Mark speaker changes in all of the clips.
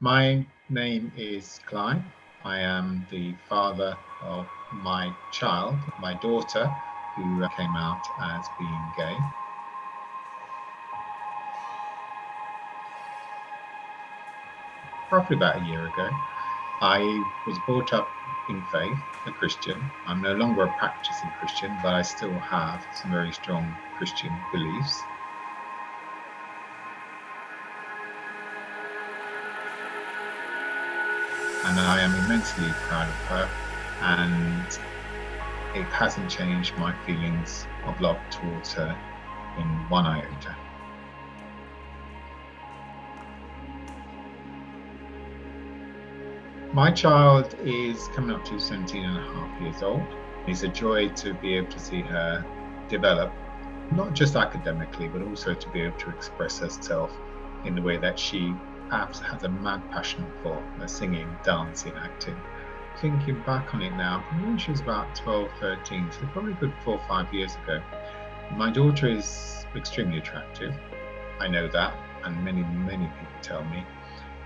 Speaker 1: My name is Clive. I am the father of my child, my daughter, who came out as being gay. Roughly about a year ago. I was brought up in faith, a Christian. I'm no longer a practicing Christian, but I still have some very strong Christian beliefs. And I am immensely proud of her, and it hasn't changed my feelings of love towards her in one iota. My child is coming up to 17 and a half years old. It's a joy to be able to see her develop, not just academically, but also to be able to express herself in the way that she perhaps has a mad passion for singing, dancing, acting. Thinking back on it now, probably when she was about 12, 13, so probably a good 4 or 5 years ago. My daughter is extremely attractive. I know that, and many, many people tell me.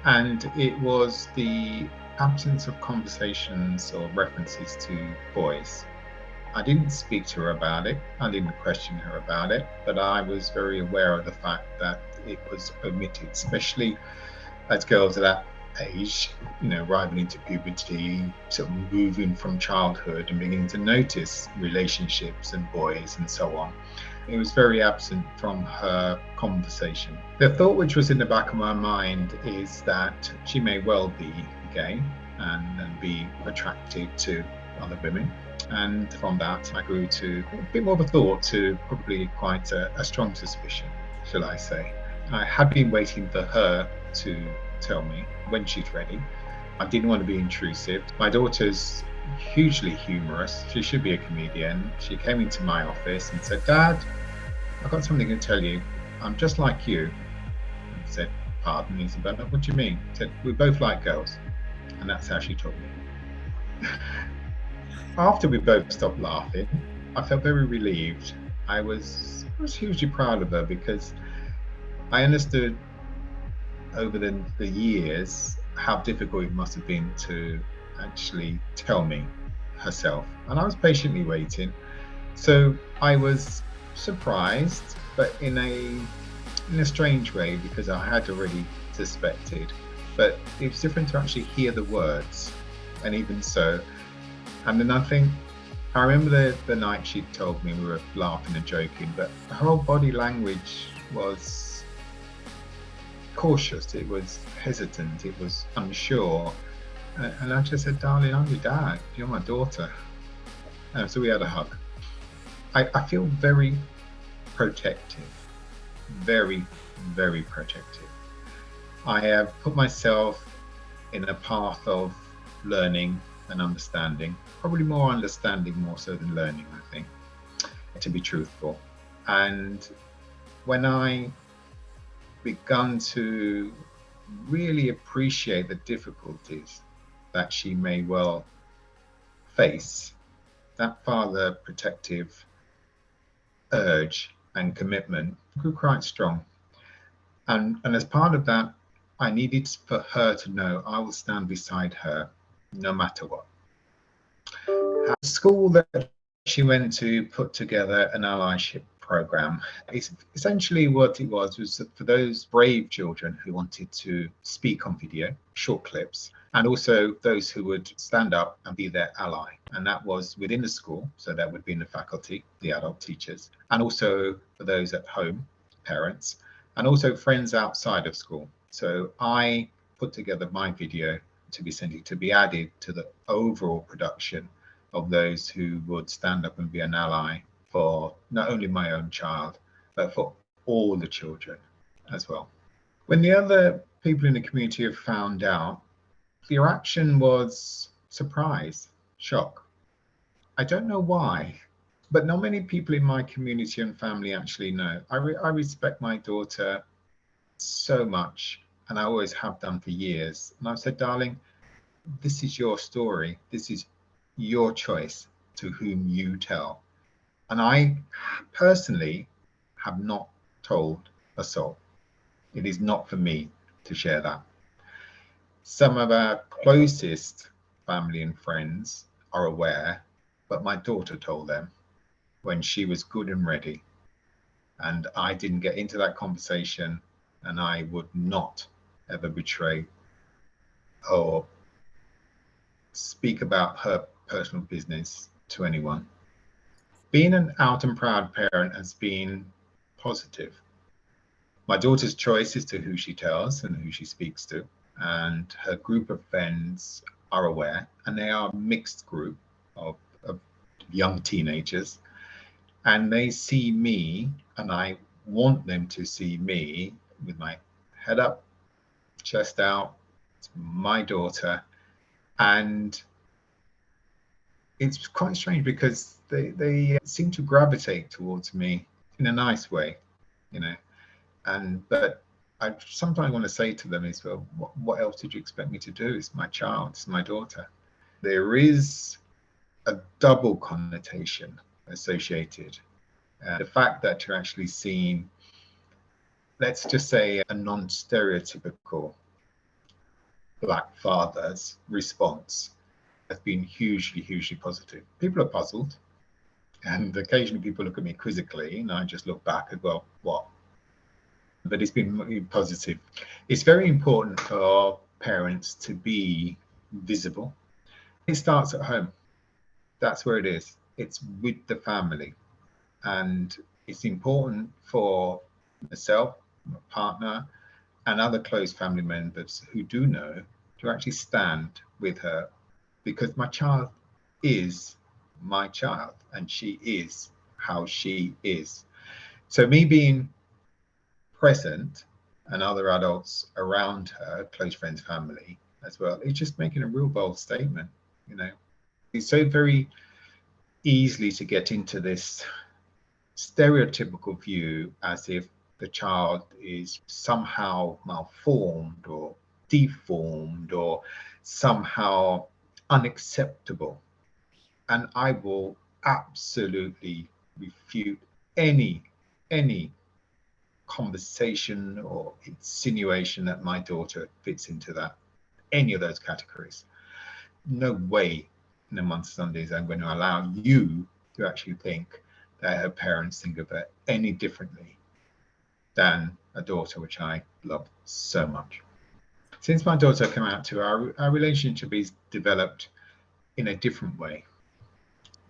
Speaker 1: And it was the absence of conversations or references to boys. I didn't speak to her about it. I didn't question her about it, but I was very aware of the fact that it was omitted, especially as girls at that age, arriving into puberty, sort of moving from childhood and beginning to notice relationships and boys and so on. It was very absent from her conversation. The thought which was in the back of my mind is that she may well be gay and be attracted to other women. And from that, I grew to a bit more of a thought to probably quite a strong suspicion, shall I say. I had been waiting for her to tell me when she's ready. I didn't want to be intrusive. My daughter's hugely humorous. She should be a comedian. She came into my office and said, "Dad, I've got something to tell you. I'm just like you." I said, "Pardon, Isabella, what do you mean?" I said, "We both like girls." And that's how she told me. After we both stopped laughing, I felt very relieved. I was hugely proud of her because I understood over the years how difficult it must have been to actually tell me herself. And I was patiently waiting. So I was surprised, but in a strange way, because I had already suspected. But it was different to actually hear the words. And even so, and then I remember the night she told me, we were laughing and joking, but her whole body language was cautious, it was hesitant, it was unsure. And I just said, "Darling, I'm your dad, you're my daughter." So we had a hug. I feel very protective, very, very protective. I have put myself in a path of learning and understanding, probably more understanding more so than learning, I think, to be truthful. And when I begun to really appreciate the difficulties that she may well face, that father protective urge and commitment grew quite strong. And as part of that, I needed for her to know I will stand beside her no matter what. The school that she went to put together an allyship program. It's essentially what it was for those brave children who wanted to speak on video, short clips, and also those who would stand up and be their ally. And that was within the school, so that would be in the faculty, the adult teachers, and also for those at home, parents, and also friends outside of school. So I put together my video to be added to the overall production of those who would stand up and be an ally for not only my own child, but for all the children as well. When the other people in the community have found out, the reaction was surprise, shock. I don't know why, but not many people in my community and family actually know. I respect my daughter so much, and I always have done for years. And I've said, "Darling, this is your story. This is your choice to whom you tell." And I personally have not told a soul. It is not for me to share that. Some of our closest family and friends are aware, but my daughter told them when she was good and ready. And I didn't get into that conversation, and I would not ever betray or speak about her personal business to anyone. Being an out and proud parent has been positive. My daughter's choice as to who she tells and who she speaks to, and her group of friends are aware, and they are a mixed group of young teenagers, and they see me, and I want them to see me with my head up, chest out. It's my daughter, and it's quite strange because they seem to gravitate towards me in a nice way, you know. And but I sometimes want to say to them is, well, what else did you expect me to do? It's my child, it's my daughter. There is a double connotation associated. The fact that you're actually seeing, let's just say, a non-stereotypical Black father's response has been hugely, hugely positive. People are puzzled, and occasionally people look at me quizzically, and I just look back and go, what? But it's been positive. It's very important for parents to be visible. It starts at home. That's where it is. It's with the family. And it's important for myself, my partner, and other close family members who do know to actually stand with her, because my child is my child and she is how she is. So me being present and other adults around her, close friends, family as well, it's just making a real bold statement, you know. It's so very easily to get into this stereotypical view as if the child is somehow malformed or deformed or somehow unacceptable. And I will absolutely refute any conversation or insinuation that my daughter fits into that any of those categories. No way in a month Sundays I'm going to allow you to actually think that her parents think of her any differently than a daughter, which I love so much. Since my daughter came out to our relationship is developed in a different way.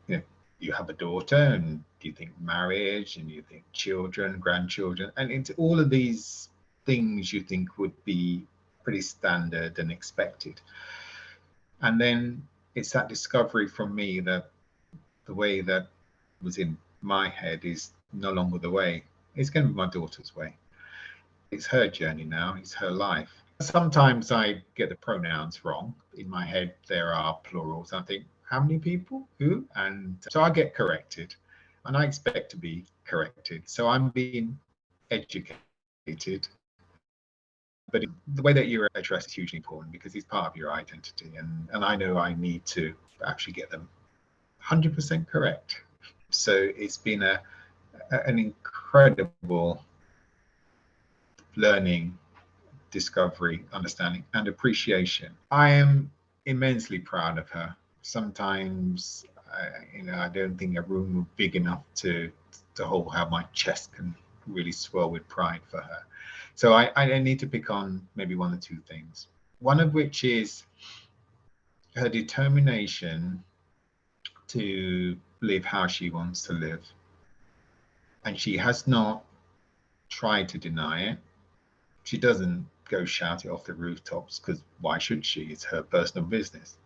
Speaker 1: You know, you have a daughter and you think marriage and you think children, grandchildren, and it's all of these things you think would be pretty standard and expected. And then it's that discovery from me that the way that was in my head is no longer the way. It's going to be my daughter's way. It's her journey now, it's her life. Sometimes I get the pronouns wrong. In my head, there are plurals. I think, how many people? Who? And so I get corrected, and I expect to be corrected. So I'm being educated. But the way that you're addressed is hugely important because it's part of your identity. And I know I need to actually get them 100% correct. So it's been an incredible learning, discovery, understanding, and appreciation. I am immensely proud of her. Sometimes, I don't think a room big enough to hold how my chest can really swell with pride for her. So I need to pick on maybe one or two things. One of which is her determination to live how she wants to live. And she has not tried to deny it. She doesn't go shout it off the rooftops because why should she? It's her personal business.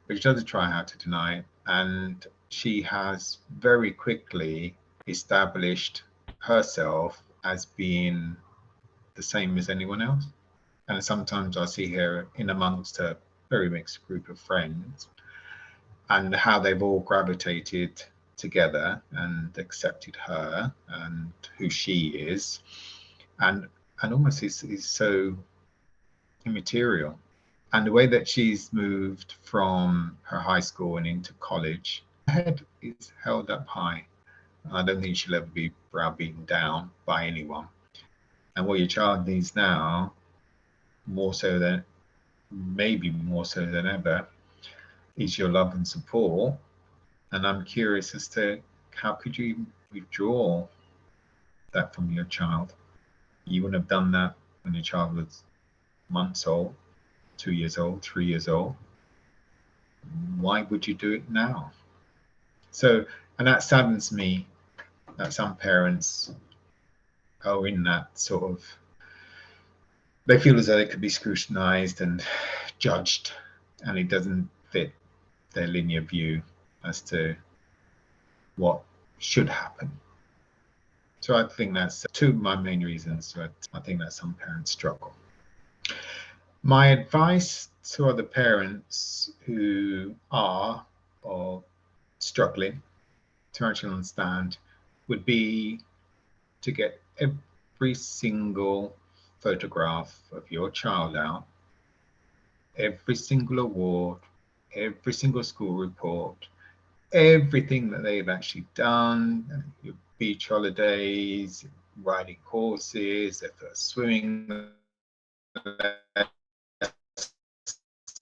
Speaker 1: But she doesn't try hard to deny it. And she has very quickly established herself as being the same as anyone else. And sometimes I see her in amongst a very mixed group of friends and how they've all gravitated together and accepted her and who she is. And almost is so immaterial. And the way that she's moved from her high school and into college, her head is held up high. I don't think she'll ever be browbeaten down by anyone. And what your child needs now, more so than maybe more so than ever, is your love and support. And I'm curious as to how could you withdraw that from your child? You wouldn't have done that when your child was months old, 2 years old, 3 years old. Why would you do it now? So, and that saddens me that some parents are in that sort of, they feel as though they could be scrutinized and judged, and it doesn't fit their linear view as to what should happen. So I think that's two of my main reasons that I think that some parents struggle. My advice to other parents who are or struggling to actually understand would be to get every single photograph of your child out, every single award, every single school report, everything that they've actually done, your beach holidays, riding horses, their first swimming lesson,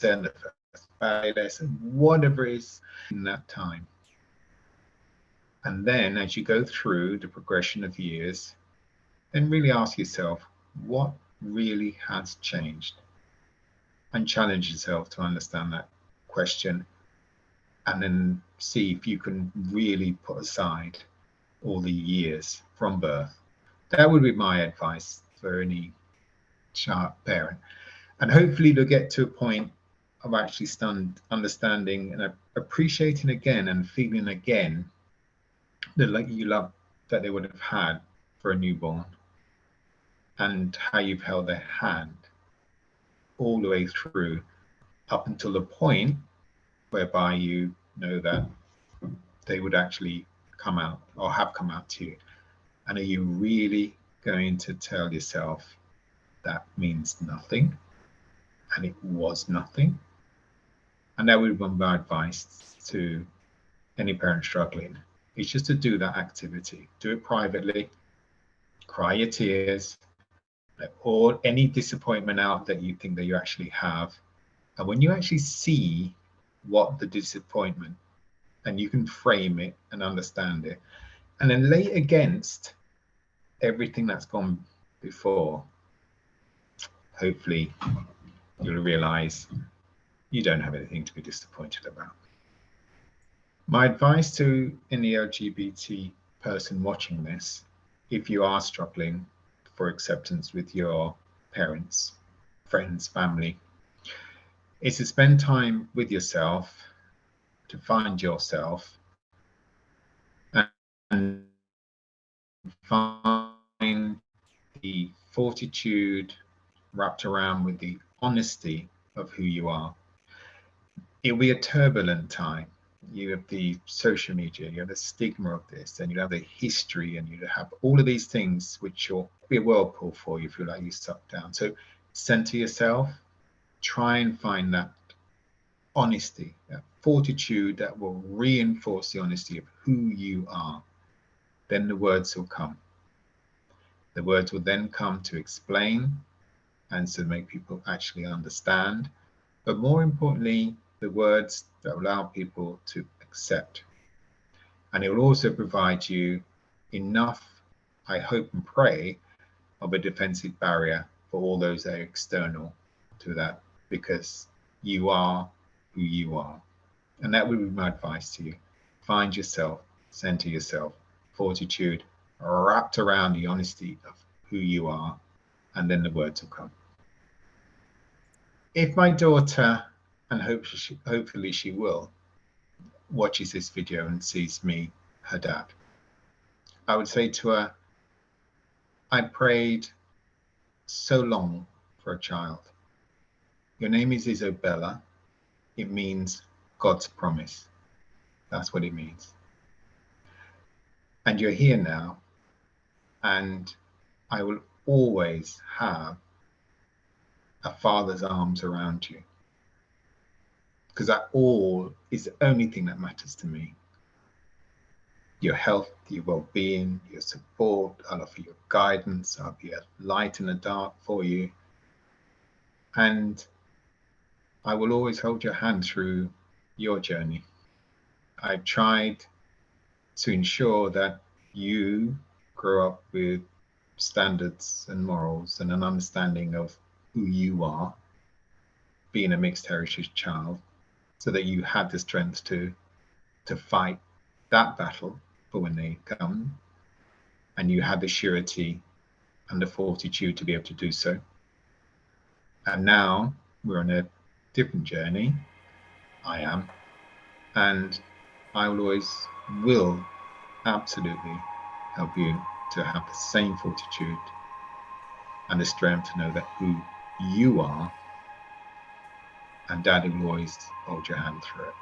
Speaker 1: the first ballet lesson, whatever it is in that time. And then as you go through the progression of years, then really ask yourself, what really has changed? And challenge yourself to understand that question, and then see if you can really put aside all the years from birth. That would be my advice for any child parent. And hopefully they'll get to a point of actually understanding and appreciating again and feeling again the love that they would have had for a newborn, and how you've held their hand all the way through up until the point whereby you know that they would actually come out or have come out to you. And are you really going to tell yourself that means nothing and it was nothing? And that would be my advice to any parent struggling. It's just to do that activity. Do it privately, cry your tears, let all any disappointment out that you think that you actually have. And when you actually see what the disappointment, and you can frame it and understand it, and then lay it against everything that's gone before, hopefully you'll realize you don't have anything to be disappointed about. My advice to any LGBT person watching this, if you are struggling for acceptance with your parents, friends, family, is to spend time with yourself, to find yourself, and find the fortitude wrapped around with the honesty of who you are. It'll be a turbulent time. You have the social media, you have the stigma of this, and you have the history, and you have all of these things which will be a whirlpool for you if you like you sucked down. So center yourself, try and find that honesty, that fortitude that will reinforce the honesty of who you are. Then the words will come. The words will then come to explain and to make people actually understand, but more importantly, the words that allow people to accept. And it will also provide you enough, I hope and pray, of a defensive barrier for all those that are external to that, because you are who you are. And that would be my advice to you. Find yourself, center yourself, fortitude wrapped around the honesty of who you are, and then the words will come. If my daughter, and hopefully she will, watches this video and sees me, her dad, I would say to her, I prayed so long for a child. Your name is Isabella. It means God's promise. That's what it means. And you're here now, and I will always have a father's arms around you, because that all is the only thing that matters to me. Your health, your well-being, your support, I'll offer you guidance, I'll be a light in the dark for you. And I will always hold your hand through your journey. I've tried to ensure that you grow up with standards and morals and an understanding of who you are, being a mixed heritage child, so that you had the strength to fight that battle for when they come, and you had the surety and the fortitude to be able to do so. And now we're on a different journey. I am, and I will always will absolutely help you to have the same fortitude and the strength to know that who you are, and Daddy will always hold your hand through it.